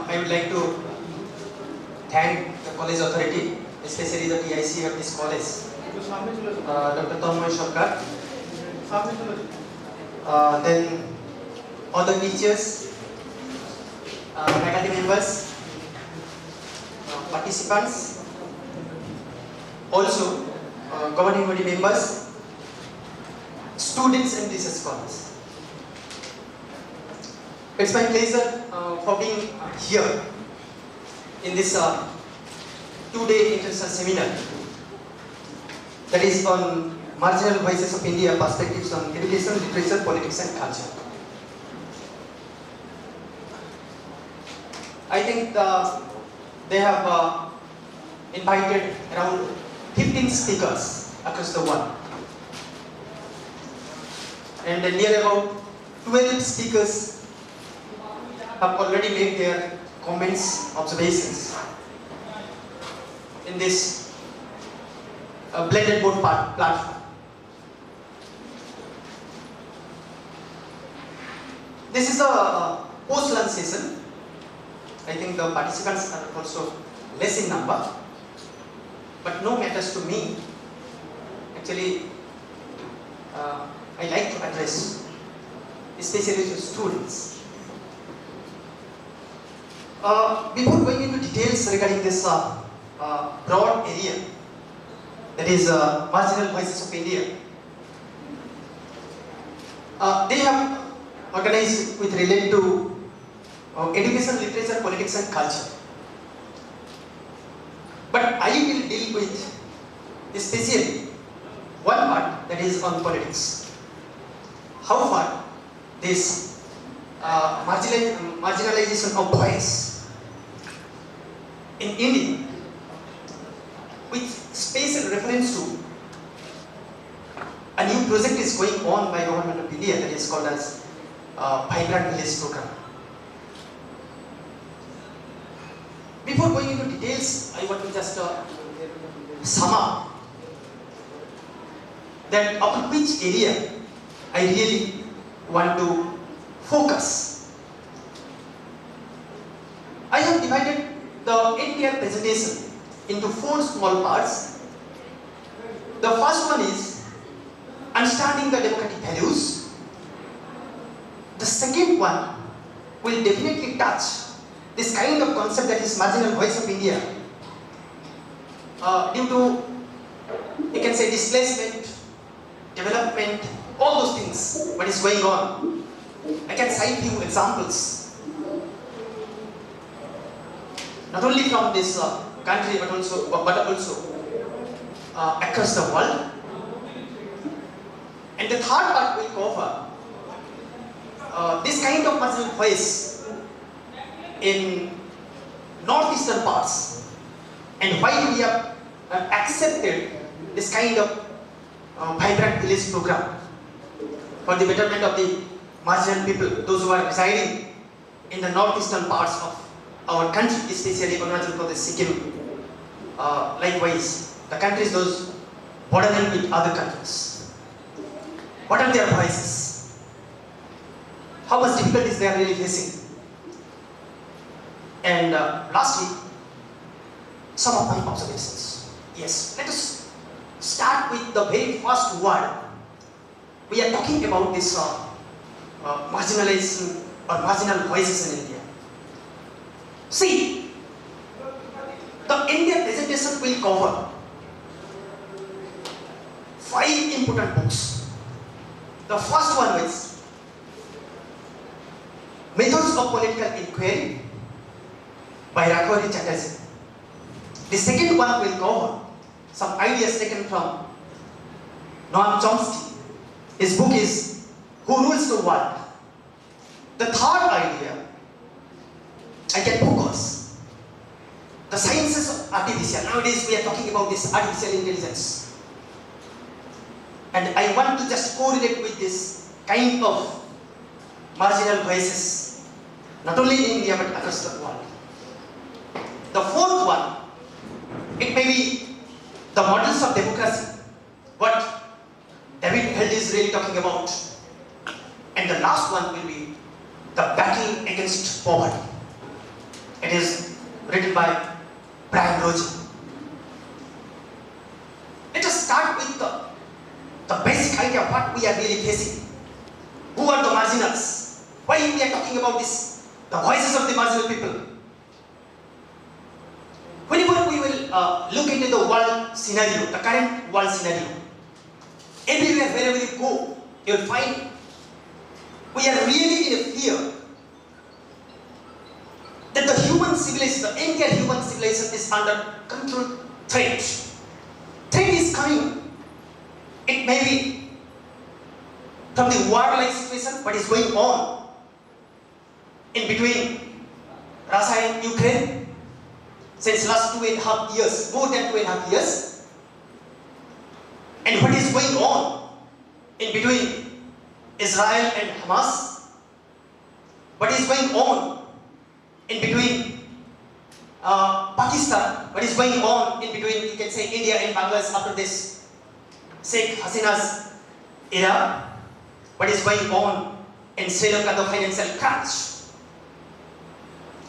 I would like to thank the college authority, especially the TIC of this college, Dr. Tanmoy Sarkar, then all the teachers, faculty members, participants, also governing body members, students and research scholars. It's my pleasure for being here in this two-day international seminar that is on Marginal Voices of India, Perspectives on Education, Literature, Politics and Culture. I think they have invited around 15 speakers across the world, and near about 12 speakers have already made their comments, observations in this blended board platform. This is a post-lunch session. I think the participants are also less in number, but no matters to me. Actually, I like to address, especially to students. Before going into details regarding this broad area, that is Marginal Voices of India, they have organized with relate to education, literature, politics and culture. But I will deal with especially one part, that is on politics. How far this marginalization of voice in India, with special reference to a new project is going on by Government of India that is called as Vibrant Village Program. Before going into details, I want to just sum up that on which area I really want to focus. I have divided the entire presentation into 4 small parts. The first one is understanding the democratic values. The second one will definitely touch this kind of concept that is marginal voice of India due to, you can say, displacement, development, all those things, what is going on. I can cite few examples, not only from this country but also across the world. And the third part will cover this kind of marginal voice in northeastern parts and why we have accepted this kind of vibrant village program for the betterment of the marginal people, those who are residing in the northeastern parts of our country, especially Arunachal Pradesh, Sikkim, likewise the countries those bordering with other countries. What are their voices? How much difficulties they are really facing? And lastly, some of my observations. Yes, let us start with the very first word. We are talking about this marginalization or marginal voices in India. See, the Indian presentation will cover 5 important books. The first one is Methods of Political Inquiry by Raghori Chatterjee. The second one will cover some ideas taken from Noam Chomsky. His book is Who Rules the World. The third idea, I can focus the sciences of artificial. Nowadays we are talking about this artificial intelligence. And I want to just correlate with this kind of marginal voices, not only in India but across the world. The fourth one, it may be the models of democracy, what David Held is really talking about. And the last one will be the battle against poverty. It is written by Brian Roger. Let us start with the basic idea of what we are really facing. Who are the marginals? Why we are talking about this? The voices of the marginal people. Whenever we will look into the world scenario, the current world scenario, everywhere, wherever you go, you will find we are really in a fear that the human civilization, the entire human civilization is under control threat. Threat is coming. It may be from the war-like situation, what is going on in between Russia and Ukraine since last 2.5 years, more than 2.5 years, and what is going on in between Israel and Hamas, what is going on in between Pakistan, what is going on in between, you can say, India and Bangladesh after this Sheikh Hasina's era, what is going on in Sri Lanka, the financial crunch.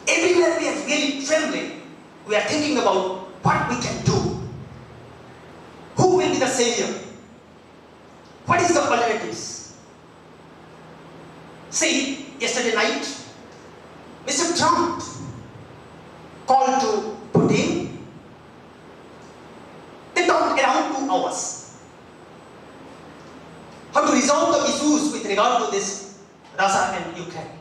Everywhere we are really trembling. We are thinking about what we can do. Who will be the savior? What is the alternatives? See, yesterday night, Mr. Trump called to Putin. They talked around 2 hours. How to resolve the issues with regard to this Russia and Ukraine.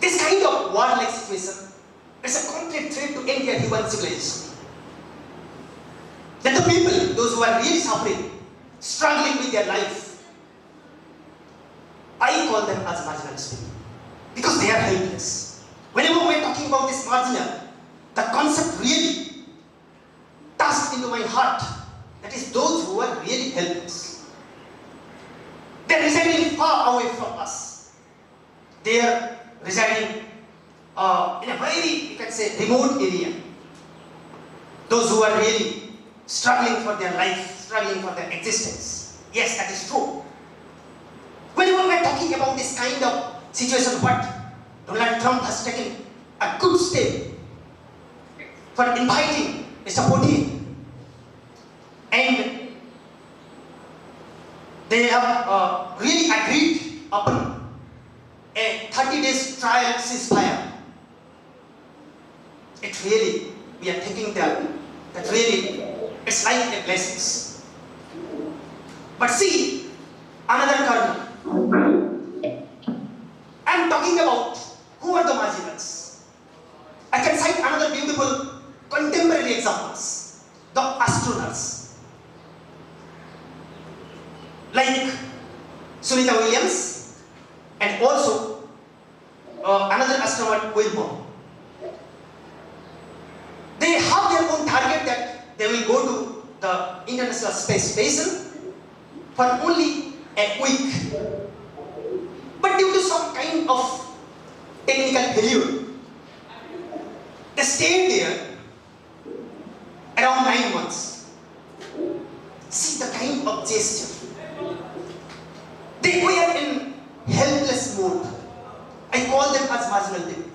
This kind of war-like situation is a complete threat to entire human civilization. That the people, those who are really suffering, struggling with their life, I call them as marginalistic because they are helpless. Whenever we are talking about this marginal, the concept really touched into my heart. That is those who are really helpless. They are residing far away from us. They are residing in a very, you can say, remote area. Those who are really struggling for their life, struggling for their existence. Yes, that is true. Whenever we are talking about this kind of situation, what Donald Trump has taken a good step for inviting Mr. Putin, and they have really agreed upon a 30 days trial ceasefire. It really, we are thinking that really, it's like a blessing. But see, another kernel. I'm talking about who are the marginals. I can cite another beautiful contemporary examples. The astronauts. Like Sunita Williams and also another astronaut, Wilbur. They have their own target that they will go to the International Space Station for only a week. But due to some kind of technical failure, they stayed there around 9 months. See the kind of gesture. They were in helpless mode. I call them as marginal people.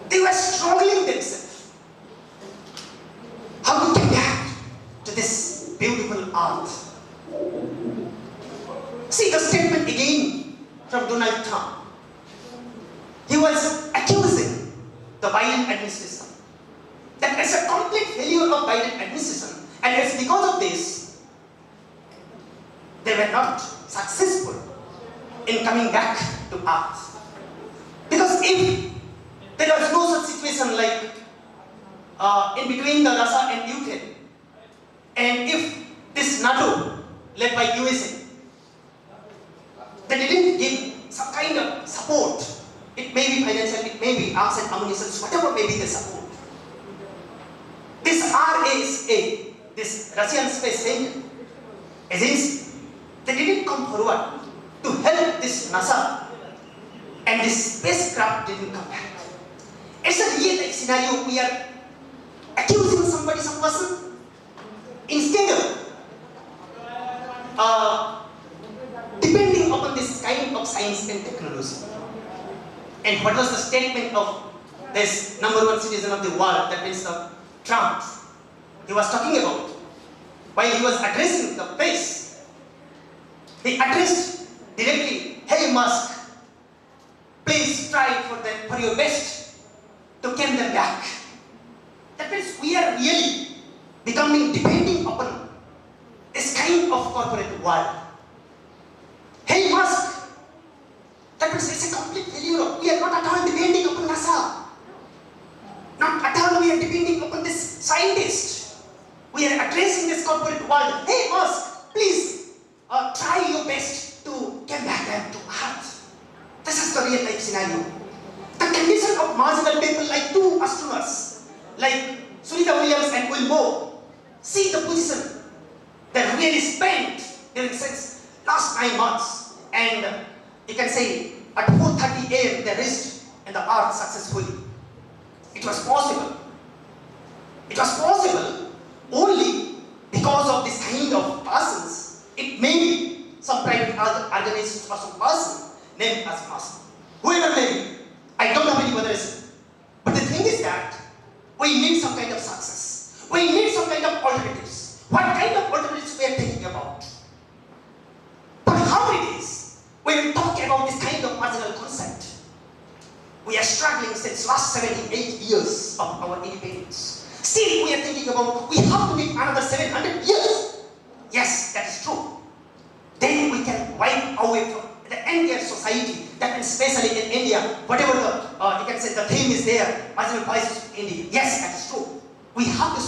They were struggling themselves. How to get back to this beautiful earth. See the statement again from Donald Trump. He was accusing the Biden administration that it's a complete failure of Biden administration, and it's because of this they were not successful in coming back to earth. Because if there was no such situation like in between the Russia and Ukraine, and if this NATO led by USA, they didn't give some kind of support. It may be financial, it may be arms and ammunition, whatever may be the support. This RSA, this Russian Space Agency, they didn't come forward to help this NASA, and this spacecraft didn't come back. It's a real life scenario. We are accusing somebody, some person, instead of depending upon this kind of science and technology. And what was the statement of this number one citizen of the world, that means the Trump? He was talking about, while he was addressing the press, he addressed directly, "Hey Musk, please try for your best to get them back." That means we are really becoming depending upon this kind of corporate world. Hey Musk, that means it's a complete failure. We are not at all depending upon NASA. Not at all we are depending upon this scientist. We are addressing this corporate world. Hey Musk, please try your best to get back them to Earth. This is the real life scenario. The condition of marginal people like two astronomers, like Sunita Williams and Will Moore, see the position they really spent during since last 9 months, and you can say at 4:30 a.m. they reached in the Earth successfully. It was possible. It was possible only because of this kind of persons. It may be some private organization or some person named as Musk. Whoever may be, I don't have any other reason. But the thing is that we need some kind of success. We need some kind of alternatives. What kind of alternatives we are thinking about? But how it is, when we talk about this kind of marginal concept, we are struggling since last 78 years of our independence. Still we are thinking about we have to need another 700 years. Yes, that is true. Then we can wipe away from the entire society, that means especially in India, whatever the, you can say the theme is there, Marginal Voices of India. Yes, that is true. We have to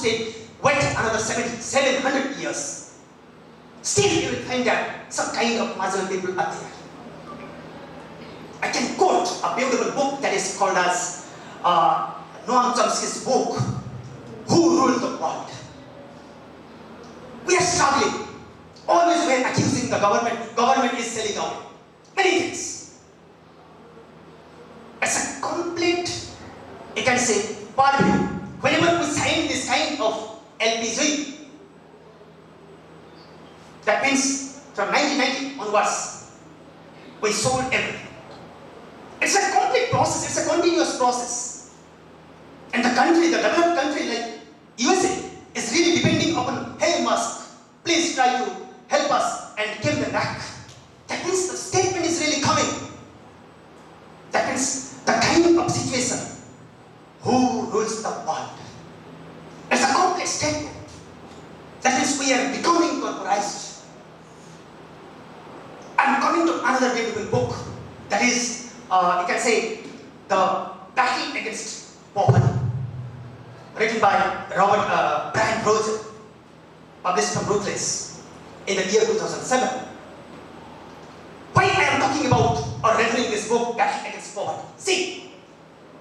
wait another 700 years. Still you will find that some kind of marginal people are there. I can quote a beautiful book that is called as Noam Chomsky's book, Who Ruled the World? We are struggling. Always we are accusing the government. Government is selling away many things. It's a complete, you can say, bargain. Whenever we sign this kind of LPG, that means from 1990 onwards, we sold everything. It's a complete process, it's a continuous process. And the country, the developed country like USA, is really depending upon, hey Musk, please try to help us and give them back. That means the statement is really coming. That means the kind of situation, who rules the world? It's a complex statement. That means we are becoming corporatized. I'm coming to another beautiful book, that is, you can say, The Battle Against Poverty, written by Brian Roger, published from Ruthless in the year 2007. Why I am talking about or referring this book, Battle Against Poverty? See,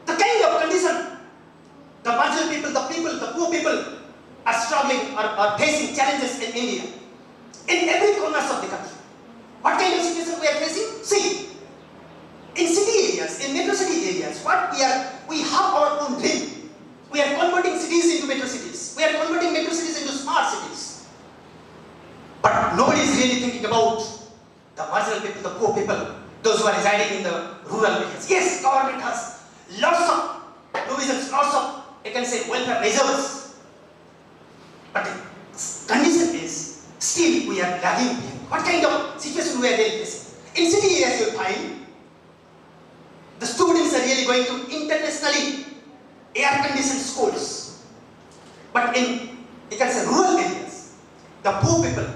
the kind of condition the marginal people, the poor people are struggling, are facing challenges in India, in every corner of the country. What kind of situation we are facing? See, in city areas, in metro city areas, we have our own dream. We are converting cities into metro cities. We are converting metro cities into smart cities. But nobody is really thinking about the marginal people, the poor people, those who are residing in the rural areas. Yes, government has lots of provisions, lots of, you can say, welfare measures. But the condition is, still we are lagging behind. What kind of situation we are really facing? In city areas you will find, the students are really going to internationally air-conditioned schools. But in, you can say, rural areas, the poor people,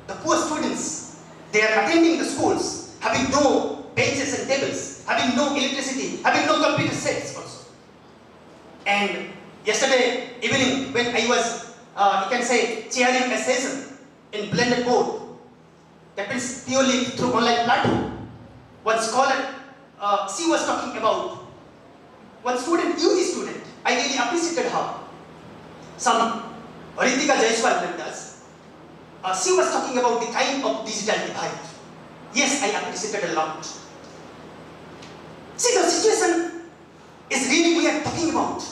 the poor students, they are attending the schools, having no benches and tables, having no electricity, having no computer sets also. And yesterday evening, when I was, you can say, chairing a session in blended board, that means purely through online platform, one scholar, she was talking about one student, UG student. I really appreciated her. Some Ritika Jaiswal members. She was talking about the kind of digital divide. Yes, I appreciated a lot. See, the situation is really we are talking about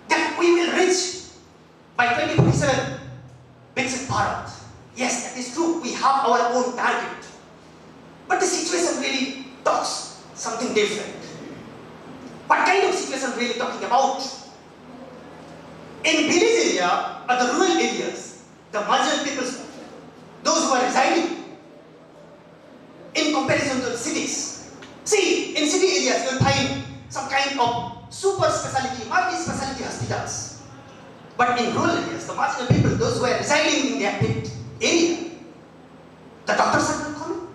that we will reach by 2047 Viksit Bharat. Yes, that is true. We have our own target. But the situation really talks something different. What kind of situation really talking about? In village area or the rural areas, the marginal peoples, those who are residing, in comparison to the cities. See, in city areas you will find some kind of super specialty, multi-specialty hospitals. But in rural areas, the marginal people, those who are residing in their area, the doctors are not common.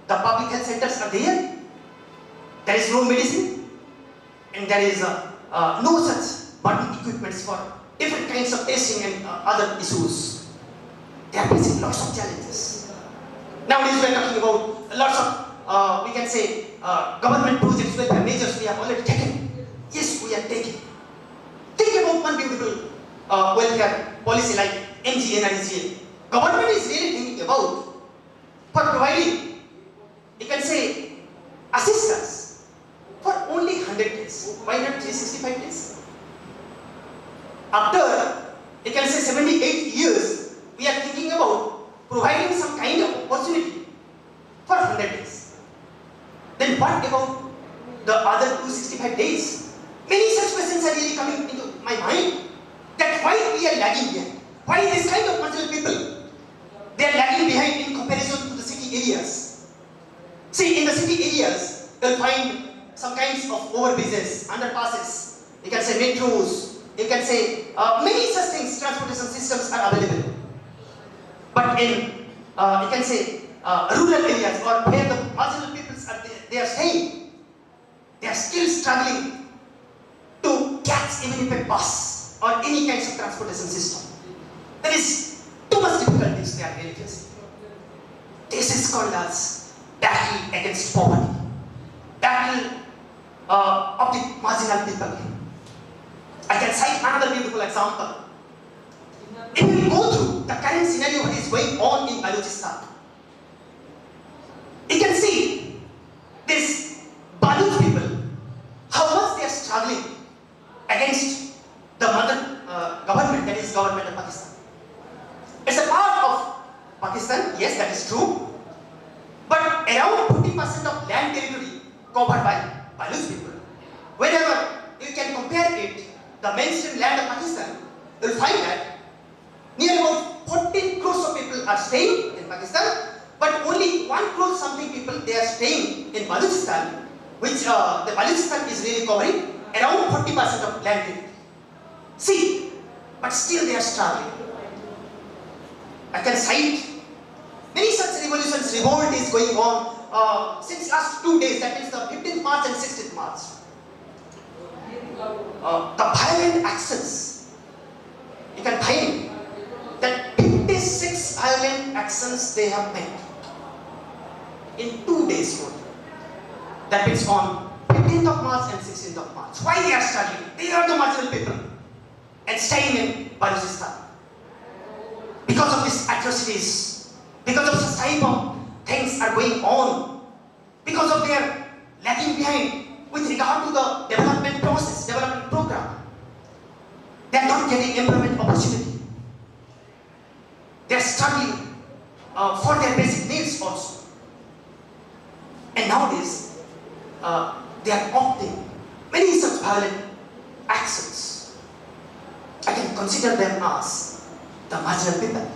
The public health centers are there. There is no medicine, and there is no such modern equipments for different kinds of testing and other issues. They are facing lots of challenges. Nowadays we are talking about lots of, we can say, government projects, welfare measures we have already taken. Yes, we are taking. Think about one beautiful welfare policy like MGNRGL. Government is really thinking about for providing, you can say, assistance for only 100 days. Why not 365 days? After, you can say, 78 years, we are thinking about providing some kind of opportunity for 100 days. Then what about the other 265 days? Many such questions are really coming into my mind. That why we are lagging behind? Why this kind of marginal people, they are lagging behind in comparison to the city areas? See, in the city areas, you'll find some kinds of overbridges, underpasses, you can say metros, you can say many such things, transportation systems are available. But in, you can say, rural areas or where the marginal peoples are, they are staying, they are still struggling to catch even if a bus or any kinds of transportation system. There is too much difficulties they are really facing. This is called as battle against poverty, battle of the marginal people. I can cite another beautiful example. If we go through the current scenario what is going on in Balochistan, you can see this Baloch people, how much they are struggling against the mother government, that is government of Pakistan. It's a part of Pakistan, yes, that is true. But around 40% of land territory covered by Baloch people. Whenever you can compare it, the mainstream land of Pakistan, you will find that near about 14 crores of people are staying in Pakistan, but only 1 crore something people they are staying in Balochistan, which the Balochistan is really covering around 40% of land territory. See, but still they are struggling. I can cite many such revolutions, revolt is going on since last 2 days, that is the 15th March and 16th March. The violent actions, you can find that 56 violent actions they have made in 2 days only. That means on 15th of March and 16th of March. Why they are struggling? They are the marginal people and staying in Balochistan. Because of these atrocities, because of this type of things are going on, because of their lagging behind with regard to the development process, development program. They are not getting employment opportunity. They are struggling for their basic needs also. And nowadays, they are opting many such violent actions. I can consider them as the marginal people.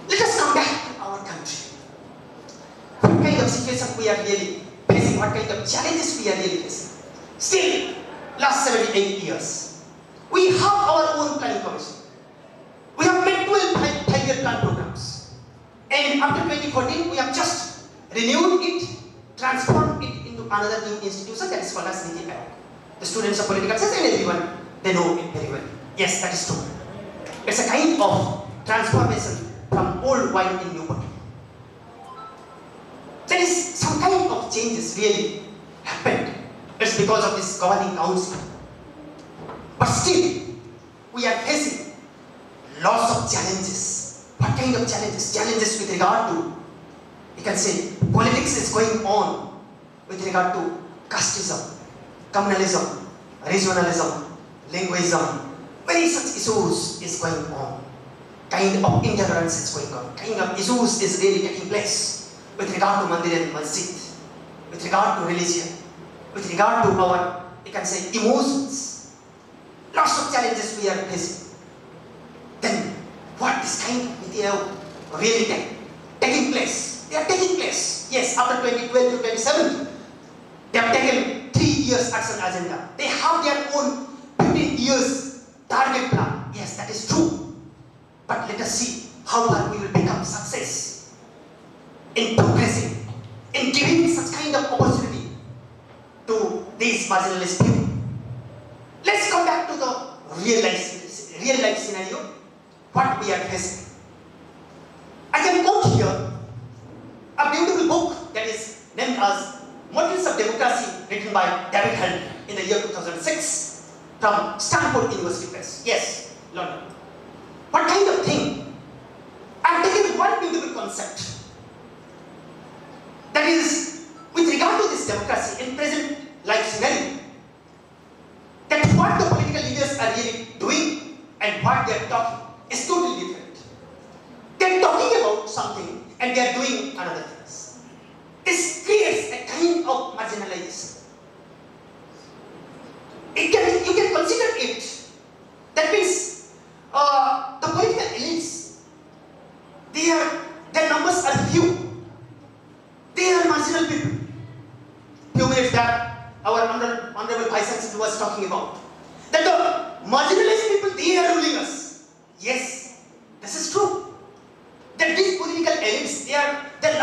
Let us come back to our country. What kind of situation we are really facing, what kind of challenges we are really facing. Still, last 78 years, we have our own planning commission. We have made 12 5-year plan programs. And after 2014, we have just renewed it, transformed it into another new institution that is called as Niti Aayog. The students of political science and everyone, they know it very well. Yes, that is true. It's a kind of transformation from old wine in new bottle. There is some kind of changes really happened. It's because of this governing council. But still, we are facing lots of challenges. What kind of challenges? Challenges with regard to, you can say, politics is going on with regard to casteism, communalism, regionalism, linguism. Many such issues is going on. Kind of intolerance is going on. Kind of issues is really taking place with regard to mandir and masjid, with regard to religion, with regard to our, you can say, emotions. Lots of challenges we are facing. Then what this kind of they have really taking place? They are taking place. Yes, after 2012 to 2017, they have taken 3 years action agenda. They have their own 15 years target plan. Yes, that is true. But let us see how far we will become success in progressing, in giving such kind of opportunity to these marginalized people. Let's come back to the real life scenario, what we are facing. I can quote here a beautiful book that is named as Models of Democracy, written by David Hunt in the year 2006 from Stanford University Press. Yes, London. What kind of thing? I have taken one beautiful concept. That is, with regard to this democracy in present life scenario, that what the political leaders are really doing and what they are talking is totally different. They are talking about something and they are doing another things. This creates a kind of marginalization. You can consider it. That means the political elites, their numbers are few. They are marginal people. Few minutes back, our Honorable Vice Chancellor was talking about that the marginalized people, they are ruling us. Yes, this is true. That these political elites, their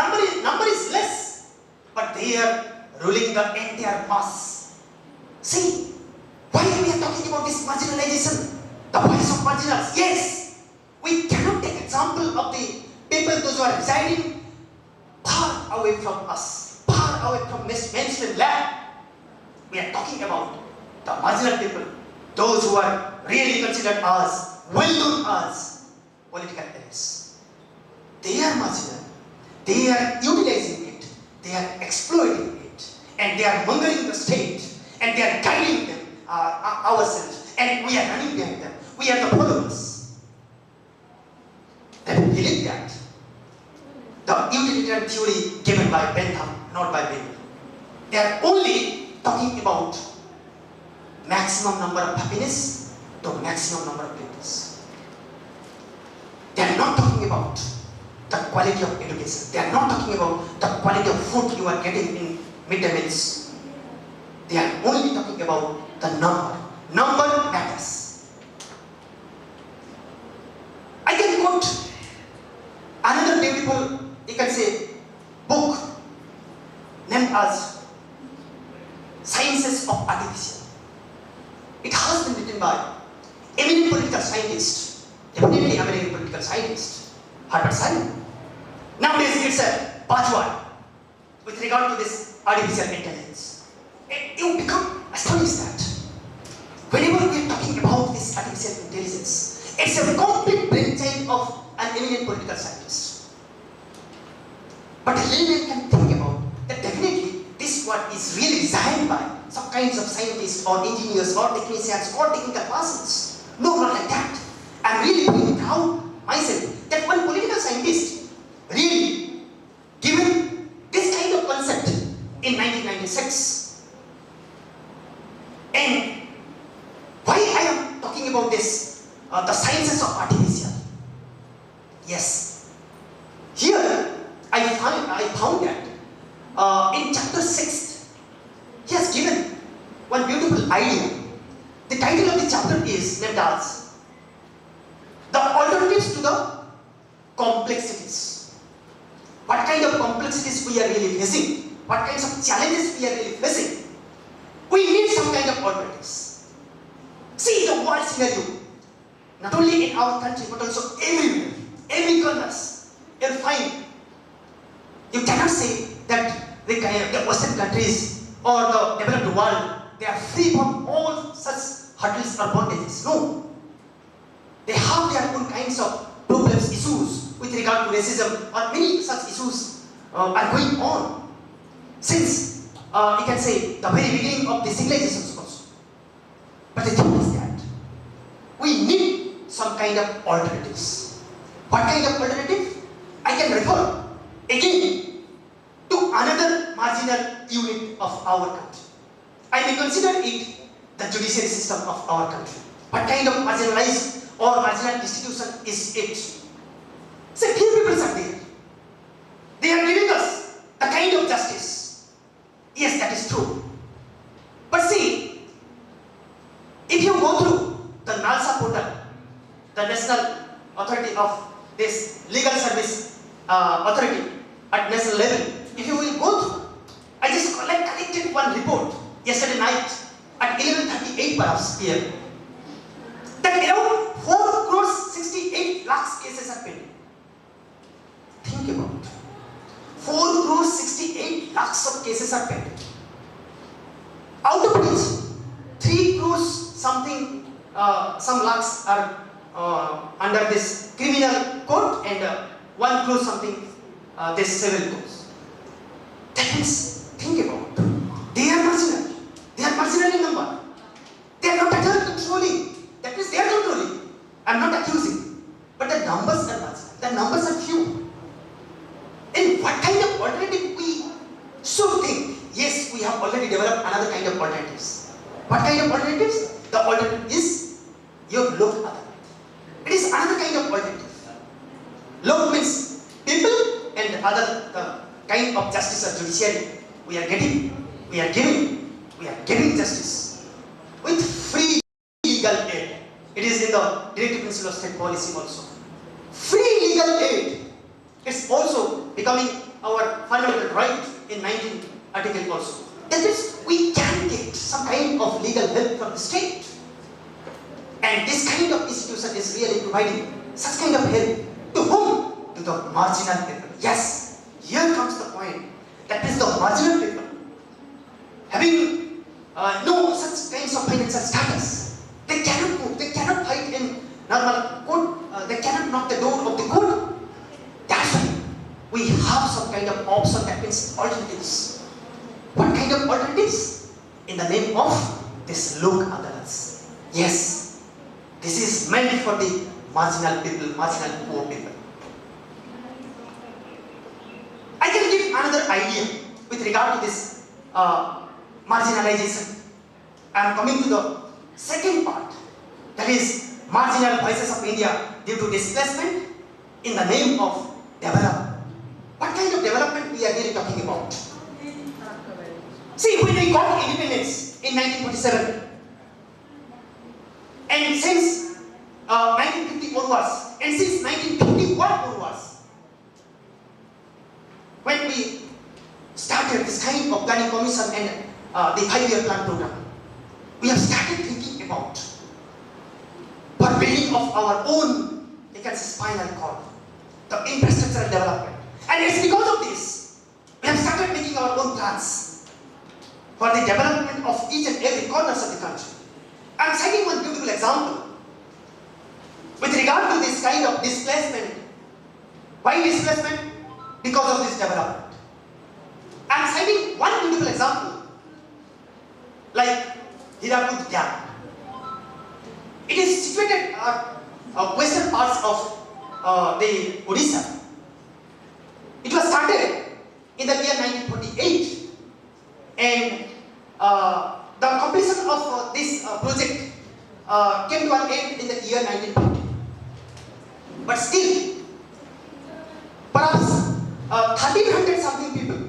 number is less, but they are ruling the entire mass. See, why we are talking about this marginalization? The voice of marginals. Yes, we cannot take example of the people those who are residing far away from us, far away from mainstream land. We are talking about the marginal people, those who are really considered as well-known as political elites. They are marginal. They are utilizing it. They are exploiting it, and they are mongering the state, and they are guiding them ourselves, and we are running behind them. We are the followers. And believe that the utilitarian theory given by Bentham, not by Bentham, they are only talking about maximum number of happiness to maximum number of peoples. They are not talking about the quality of education. They are not talking about the quality of food you are getting in midday meals. They are only talking about the number. Number matters. I can quote another beautiful, you can say, book named as Sciences of Artificial. It has been written by eminent political scientist, definitely American political scientist, Herbert Simon. Nowadays it's a buzzword with regard to this artificial intelligence. You become astonished that whenever we are talking about this artificial intelligence, it's a complete brainchild of an eminent political scientist. But a layman can think about that definitely this what is really designed by some kinds of scientists or engineers or technicians or technical persons. No, not like that. I'm really very proud myself that one political scientist really given this kind of concept in 1996. And why I am talking about this, the sciences of artificial. Yes, here I found that in chapter 6, he has given one beautiful idea. The title of the chapter is named as The Alternatives to the Complexities. What kind of complexities we are really facing? What kinds of challenges we are really facing? We need some kind of alternatives. See the world scenario, not only in our country but also everywhere, every corner. You'll find, you cannot say that the Western countries or the developed world, they are free from all such hurdles or bondages. No. They have their own kinds of problems, issues with regard to racism, or many such issues are going on since, you can say, the very beginning of the civilizations also. But the thing is that we need some kind of alternatives. What kind of alternative? I can refer again to another marginal unit of our country. I may consider it the judiciary system of our country. What kind of marginalized or marginal institution is it? See, few people are there. They are giving us the kind of justice. Yes, that is true. But see, if you go through the NALSA portal, the National Authority of this Legal Service Authority at national level, if you will go through, I just collected one report yesterday night at 11:38 perhaps PM, that around 4 crores 68 lakhs cases are pending. Think about it. 4 crores 68 lakhs of cases are pending. Out of which 3 crores something, some lakhs are under this criminal code and 1 crore something this civil codes. That means, think about it. They are marginal. They are marginal in number. They are not at all controlling. That means they are controlling. I am not accusing. But the numbers are marginal. The numbers are few. And what kind of alternative we should think? Yes, we have already developed another kind of alternatives. What kind of alternatives? The alternative is your lok adalat. It is another kind of alternative. Lok means people, and other the kind of justice or judiciary we are getting, we are giving justice with free legal aid. It is in the directive principle of state policy also. Free legal aid is also becoming our fundamental right in 19th article also. That means we can get some kind of legal help from the state. And this kind of institution is really providing such kind of help. To whom? To the marginal people. Yes, here comes the point. That is the marginal people. Having no such kinds of financial status, they cannot move, they cannot fight in normal court, they cannot knock the door of the court. That's why we have some kind of option, that means alternatives. What kind of alternatives? In the name of this lok adalats. Yes, this is meant for the marginal people, marginal poor people. I can give another idea with regard to this marginalization. I am coming to the second part, that is marginal voices of India due to displacement in the name of development. What kind of development we are really talking about? See, when we got independence in 1947, and since 1950 onwards, and since 1951 onwards, when we started this kind of planning commission and the 5-year plan program, we have started thinking about for building of our own, you can say, spinal cord, the infrastructural development. And it's because of this, we have started making our own plans for the development of each and every corners of the country. I am citing one beautiful example with regard to this kind of displacement. Why displacement? Because of this development. I am citing one beautiful example, like Hirakud Dam. It is situated at western parts of the Odisha. It was started in the year 1948, and the completion of this project came to an end in the year 1950. But still, perhaps 1300 something people,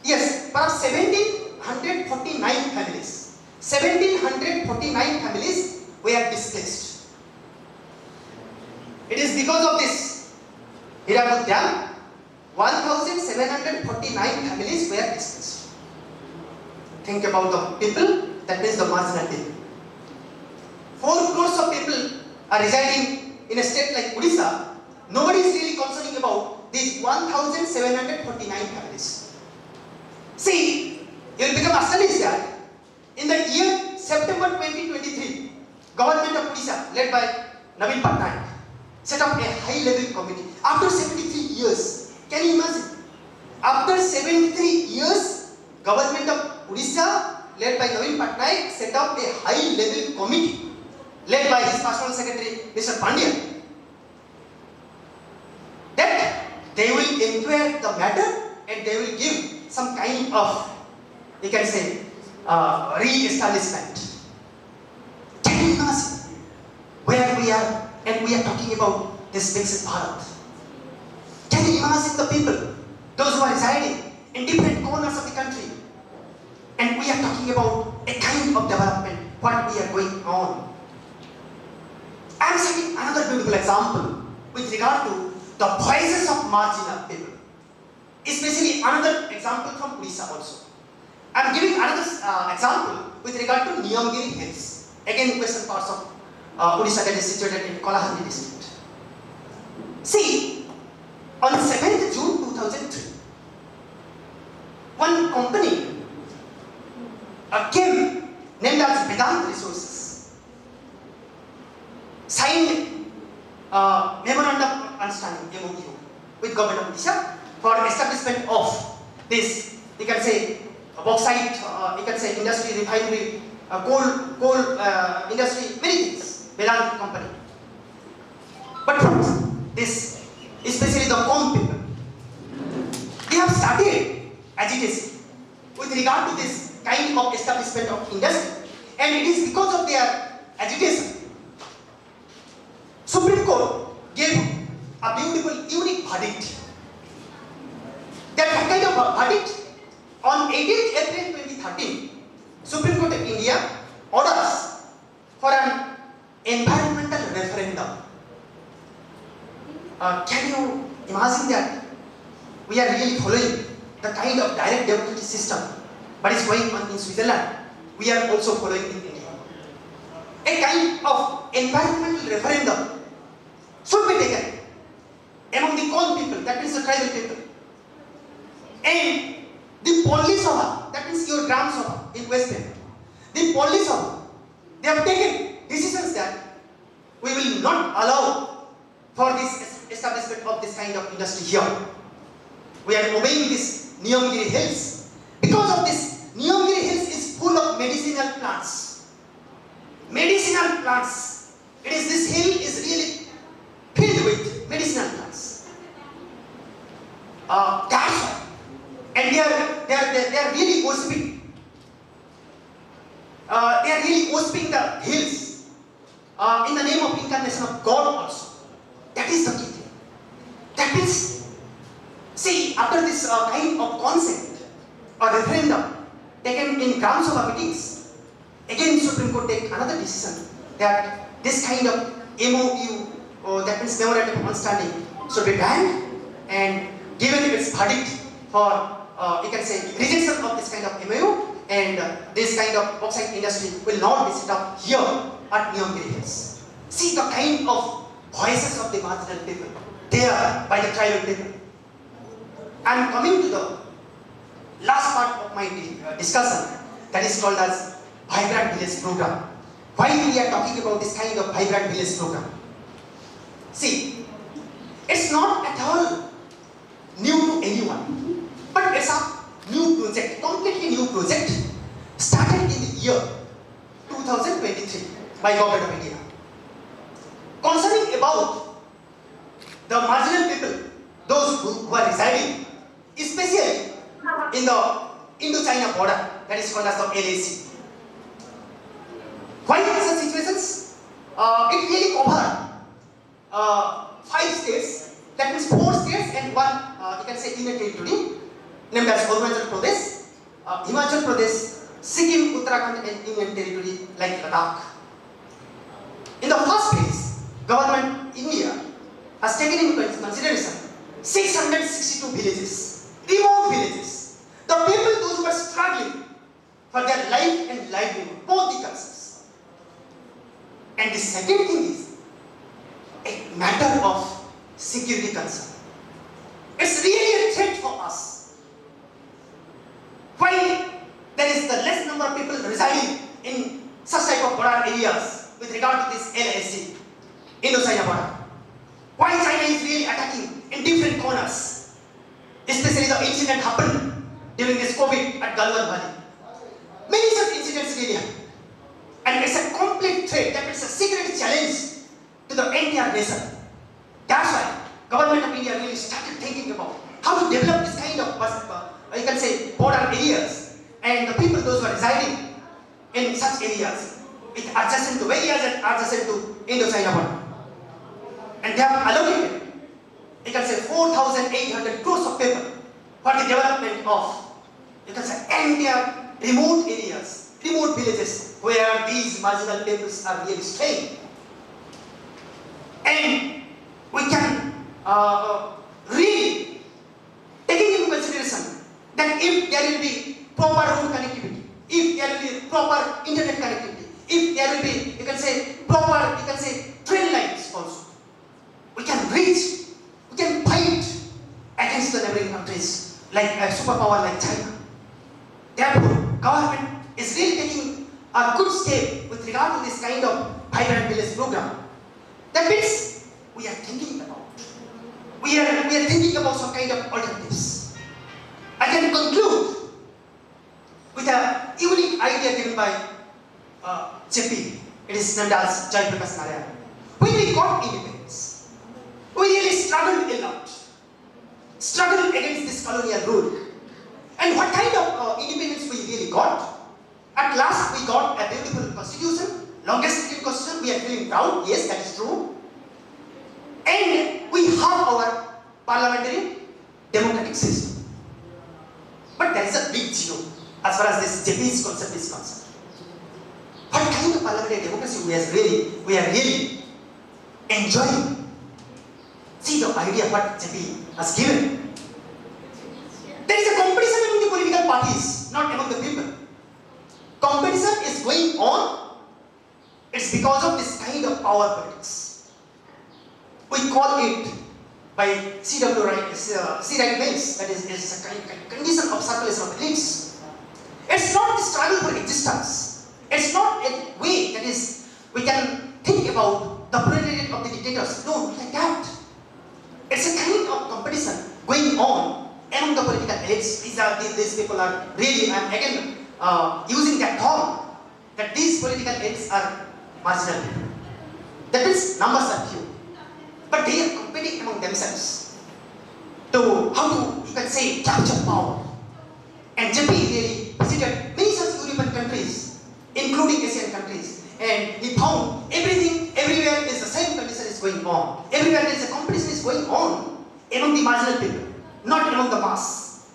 yes, perhaps 1749 families, 1749 families were displaced. It is because of this Hirakud Dam, 1749 families were displaced. Think about the people, that means the marginal people. 4 crores of people are residing in a state like Odisha. Nobody is really concerning about these 1749 families. See, you will become astonished that in the year September 2023, government of Odisha, led by Naveen Patnaik, set up a high-level committee. After 73 years, can you imagine? After 73 years, government of Odisha, led by Naveen Patnaik, set up a high-level committee, led by his personal secretary, Mr. Pandya, that they will inquire the matter and they will give some kind of, you can say, re-establishment. Can you imagine where we are, and we are talking about this Viksit Bharat? Can you imagine the people, those who are residing in different corners of the country, and we are talking about a kind of development, what we are going on. I am citing another beautiful example with regard to the voices of marginal people, especially another example from Odisha also. I am giving another example with regard to Niyamgiri Hills, again western parts of Odisha, that is situated in Kolahari district. See, on 7th June 2003, one company came, named as Vedant Resources, signed memorandum of understanding MOU with government of Odisha for establishment of this, you can say, bauxite, you can say industry, refinery, coal industry, many things, Vedant company. But this, especially the common people, they have started agitation with regard to this kind of establishment of industry, and it is because of their agitation Supreme Court gave a beautiful, unique verdict. That kind of a verdict on 18th April 2013, Supreme Court of India orders for an environmental referendum. Can you imagine that? We are really following the kind of direct democracy system that is going on in Switzerland. We are also following in India. A kind of environmental referendum should be taken among the common people, that means the tribal people. And the Polli Sabha, that means your Gram Sabha in West Bengal, the Polli Sabha, they have taken decisions that we will not allow for this establishment of this kind of industry here. We are obeying this Niyamgiri Hills. Because of this, Niyamgiri Hills is full of medicinal plants. Medicinal plants. It is, this hill is really filled with medicinal plants. That's why. And they are really worshipping. They are really worshipping the hills in the name of incarnation of God also. That is the key thing. That means, see, after this kind of concept or referendum taken in Gram Sabha meetings, again Supreme Court take another decision that this kind of MOU, or that means memorandum of understanding, should be banned and given its verdict for you can say rejection of this kind of MOU, and this kind of bauxite industry will not be set up here at Niyamgiri Hills. See the kind of voices of the marginal people there by the tribal people. I am coming to the last part of my discussion, that is called as Vibrant Village Program. Why we are talking about this kind of Vibrant Village Program? See, it's not at all new to anyone, but it's a new project, completely new project, started in the year 2023 by Government of India. Concerning about the marginal people, those who are residing, especially in the Indo-China border, that is called as the LAC. Why are such situations? It really covers 5 states, that means 4 states and one, you can say, union territory, named as Arunachal Pradesh, Himachal Pradesh, Sikkim, Uttarakhand, and union territory like Ladakh. In the first phase, Government India has taken into consideration 662 villages, remote villages. The people, those who are struggling for their life and livelihood, both the concerns. And the second thing is a matter of security concern. It's really a threat for us. Why there is the less number of people residing in such type of border areas with regard to this LAC, Indo-China border. Why China is really attacking in different corners, especially the incident happened during this COVID at Galwan Valley. Many such incidents really happen. And it's a complete threat, that is a secret challenge to the entire nation. That's why Government of India really started thinking about how to develop this kind of, you can say, border areas, and the people, those who are residing in such areas, with adjacent to areas and adjacent to Indo-China border. And they have allocated, you can say 4,800 crores of paper for the development of, you can say, entire remote areas, remote villages where these marginal peoples are really staying. And we can really taking into consideration that if there will be proper road connectivity, if there will be proper internet connectivity, if there will be, you can say, proper, you can say, train lines also, we can reach, we can fight against the neighboring countries like a superpower like China. Therefore, government is really taking a good step with regard to this kind of vibrant village program. That means we are thinking about. We are thinking about some kind of alternatives. I can conclude with a unique idea given by JP. It is named as Jai Prakash Narayan. When we got independence, we really struggled a lot. Struggled against this colonial rule. And what kind of independence we really got? At last we got a beautiful constitution, longest Indian constitution. We are feeling proud. Yes, that is true. And we have our parliamentary democratic system. But there is a big zero as far as this Japanese concept is concerned. What kind of parliamentary democracy we are really enjoying? See the idea what JP has given. There is a competition among the political parties, not among the people. Competition is going on. It's because of this kind of power politics. We call it by C.W. Wright Mills, that is a kind of condition of circulation of elites. It's not the struggle for existence. It's not a way that is we can think about the proletariat of the dictators. No, not like that. It's a kind of competition going on among the political elites. These people are really, and again using that term, that these political elites are marginal people. That means numbers are few. But they are competing among themselves to how to, you can say, capture power. And JP really visited many such European countries, including Asian countries, and he found everything, everywhere is the same condition is going on. Everywhere there is a competition is going on among the marginal people, not among the mass.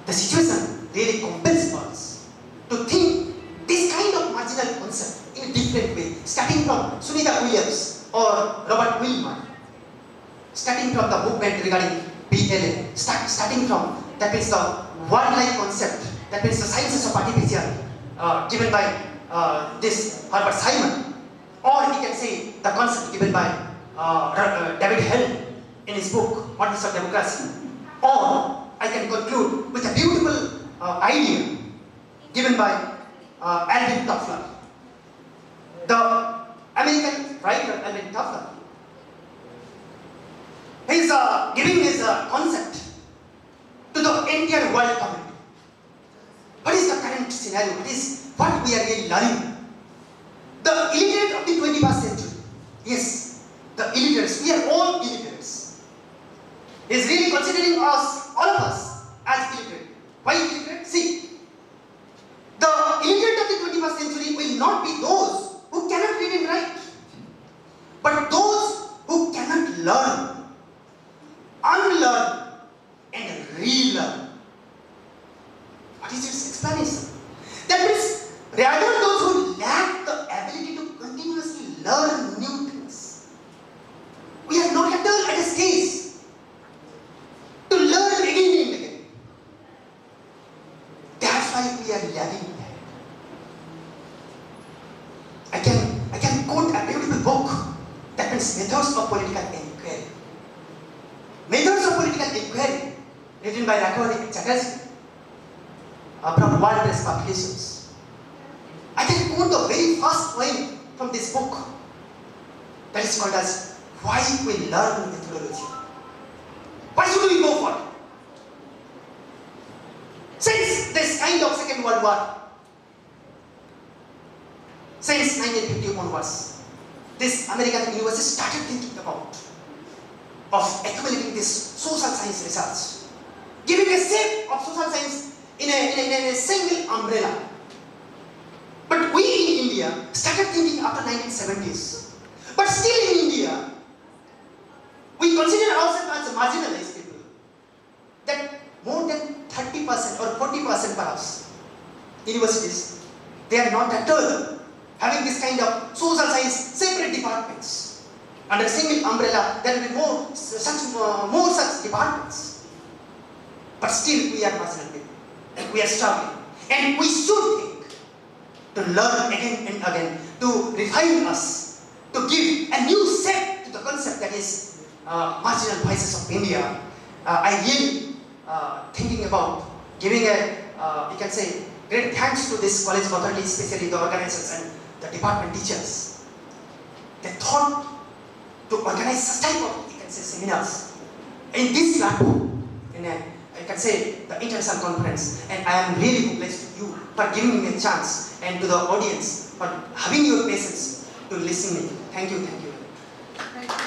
The situation really compels us to think this kind of marginal concept in a different way, starting from Sunita Williams or Robert Wilmer, starting from the movement regarding PLA, starting from, that means the wildlife concept, that means the sciences of artificial, given by this Herbert Simon, or we can say the concept given by David Hell in his book, Models of Democracy, or I can conclude with a beautiful idea given by Alvin Toffler, the American writer Alvin Toffler. He is giving his concept to the entire world community. What is the current scenario? What we are really learning? The illiterate of the 21st century. Yes, the illiterates. We are all illiterates. He is really considering us, all of us, as illiterate. Why illiterate? See, the illiterate of the 21st century will not be those who cannot read and write, but those who cannot learn, unlearn, and relearn. What is its explanation? That means, rather those who lack the ability to continuously learn new things. We are not at all at a stage to learn again and again. That's why we are lagging behind. I can quote a beautiful book that means Methods of Political Inquiry. Methods of Political Inquiry, written by Rakawari Chatterjee from World Press Publications. I can quote the very first point from this book that is called as Why We Learn Methodology. Why should we go for it? Since this kind of Second World War, since 1950 onwards, this American university started thinking about of accumulating this social science research, giving a shape of social science in a single umbrella, in India started thinking after 1970s. But still in India, we consider ourselves as marginalized people. That more than 30% or 40% perhaps, universities, they are not at all having this kind of social science separate departments. Under a single umbrella, there will be more such departments. But still we are marginal people. We are struggling. And we should think to learn again and again, to refine us, to give a new shape to the concept that is Marginal Voices of India. I really thinking about giving a, you can say, great thanks to this college authority, especially the organizers and the department teachers. They thought to organize such type of, you can say, seminars in this platform, in a, I can say, the international conference. And I am really blessed to you for giving me a chance, and to the audience for having your patience to listen me. Thank you, thank you.